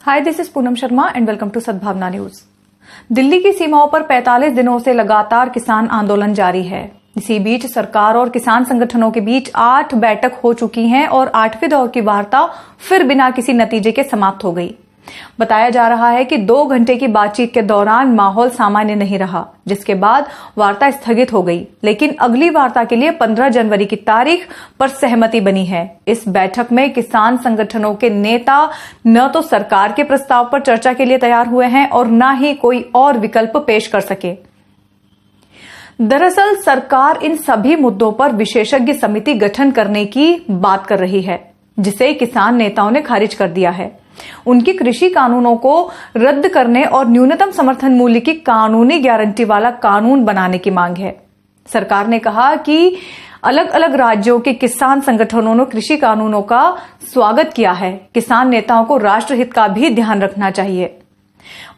Hi, this is Poonam Sharma and welcome to Sadbhavna news. Delhi की सीमाओं पर 45 दिनों से लगातार किसान आंदोलन जारी है। इसी बीच सरकार और किसान संगठनों के बीच 8 बैठक हो चुकी हैं और 8वें दौर की वार्ता फिर बिना किसी नतीजे के समाप्त हो गई। बताया जा रहा है कि 2 घंटे की बातचीत के दौरान माहौल सामान्य नहीं रहा, जिसके बाद वार्ता स्थगित हो गई। लेकिन अगली वार्ता के लिए 15 जनवरी की तारीख पर सहमति बनी है। इस बैठक में किसान संगठनों के नेता न तो सरकार के प्रस्ताव पर चर्चा के लिए तैयार हुए हैं और न ही कोई और विकल्प पेश कर सके। दरअसल सरकार इन सभी मुद्दों पर विशेषज्ञ समिति गठन करने की बात कर रही है, जिसे किसान नेताओं ने खारिज कर दिया है। उनकी कृषि कानूनों को रद्द करने और न्यूनतम समर्थन मूल्य की कानूनी गारंटी वाला कानून बनाने की मांग है। सरकार ने कहा कि अलग अलग राज्यों के किसान संगठनों ने कृषि कानूनों का स्वागत किया है। किसान नेताओं को राष्ट्रहित का भी ध्यान रखना चाहिए।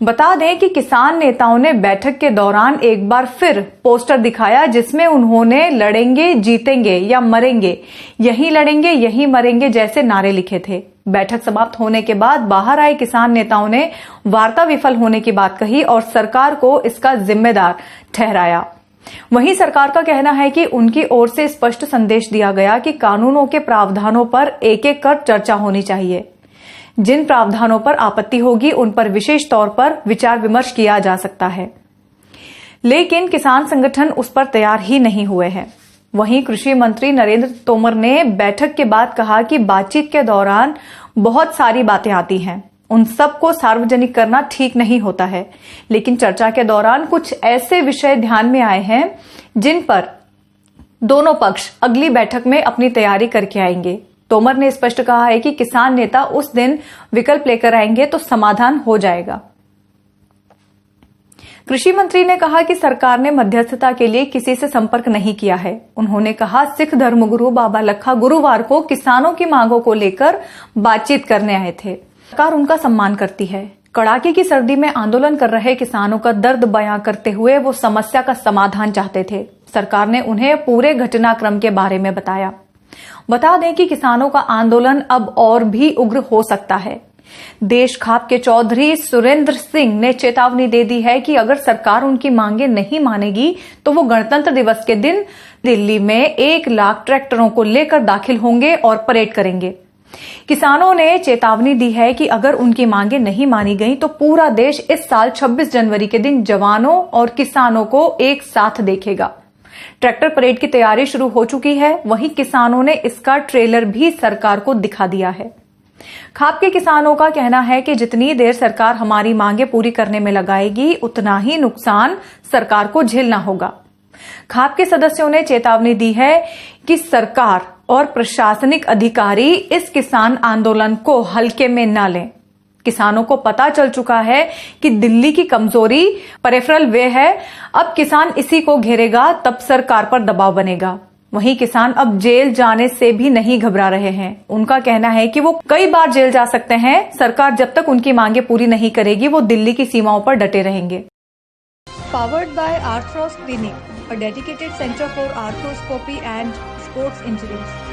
बता दें कि किसान नेताओं ने बैठक के दौरान एक बार फिर पोस्टर दिखाया, जिसमें उन्होंने लड़ेंगे जीतेंगे या मरेंगे, यहीं लड़ेंगे यहीं मरेंगे जैसे नारे लिखे थे। बैठक समाप्त होने के बाद बाहर आए किसान नेताओं ने वार्ता विफल होने की बात कही और सरकार को इसका जिम्मेदार ठहराया। वहीं सरकार का कहना है कि उनकी ओर से स्पष्ट संदेश दिया गया कि कानूनों के प्रावधानों पर एक एक कर चर्चा होनी चाहिए। जिन प्रावधानों पर आपत्ति होगी उन पर विशेष तौर पर विचार विमर्श किया जा सकता है, लेकिन किसान संगठन उस पर तैयार ही नहीं हुए हैं। वहीं कृषि मंत्री नरेंद्र तोमर ने बैठक के बाद कहा कि बातचीत के दौरान बहुत सारी बातें आती हैं, उन सबको सार्वजनिक करना ठीक नहीं होता है, लेकिन चर्चा के दौरान कुछ ऐसे विषय ध्यान में आए हैं जिन पर दोनों पक्ष अगली बैठक में अपनी तैयारी करके आएंगे। तोमर ने स्पष्ट कहा है कि किसान नेता उस दिन विकल्प लेकर आएंगे तो समाधान हो जाएगा। कृषि मंत्री ने कहा कि सरकार ने मध्यस्थता के लिए किसी से संपर्क नहीं किया है। उन्होंने कहा, सिख धर्मगुरु बाबा लखा गुरुवार को किसानों की मांगों को लेकर बातचीत करने आए थे। सरकार उनका सम्मान करती है। कड़ाके की सर्दी में आंदोलन कर रहे किसानों का दर्द बयां करते हुए वो समस्या का समाधान चाहते थे। सरकार ने उन्हें पूरे घटनाक्रम के बारे में बताया। बता दें कि किसानों का आंदोलन अब और भी उग्र हो सकता है। देश खाप के चौधरी सुरेंद्र सिंह ने चेतावनी दे दी है कि अगर सरकार उनकी मांगे नहीं मानेगी तो वो गणतंत्र दिवस के दिन दिल्ली में 1 लाख ट्रैक्टरों को लेकर दाखिल होंगे और परेड करेंगे। किसानों ने चेतावनी दी है कि अगर उनकी मांगे नहीं मानी गई तो पूरा देश इस साल 26 जनवरी के दिन जवानों और किसानों को एक साथ देखेगा। ट्रैक्टर परेड की तैयारी शुरू हो चुकी है। वहीं किसानों ने इसका ट्रेलर भी सरकार को दिखा दिया है। खाप के किसानों का कहना है कि जितनी देर सरकार हमारी मांगे पूरी करने में लगाएगी, उतना ही नुकसान सरकार को झेलना होगा। खाप के सदस्यों ने चेतावनी दी है कि सरकार और प्रशासनिक अधिकारी इस किसान आंदोलन को हल्के में न लें। किसानों को पता चल चुका है कि दिल्ली की कमजोरी पेरिफेरल वे है। अब किसान इसी को घेरेगा, तब सरकार पर दबाव बनेगा। वहीं किसान अब जेल जाने से भी नहीं घबरा रहे हैं। उनका कहना है कि वो कई बार जेल जा सकते हैं। सरकार जब तक उनकी मांगे पूरी नहीं करेगी, वो दिल्ली की सीमाओं पर डटे रहेंगे। Powered by Arthros Clinic, a dedicated center for arthroscopy and sports injuries.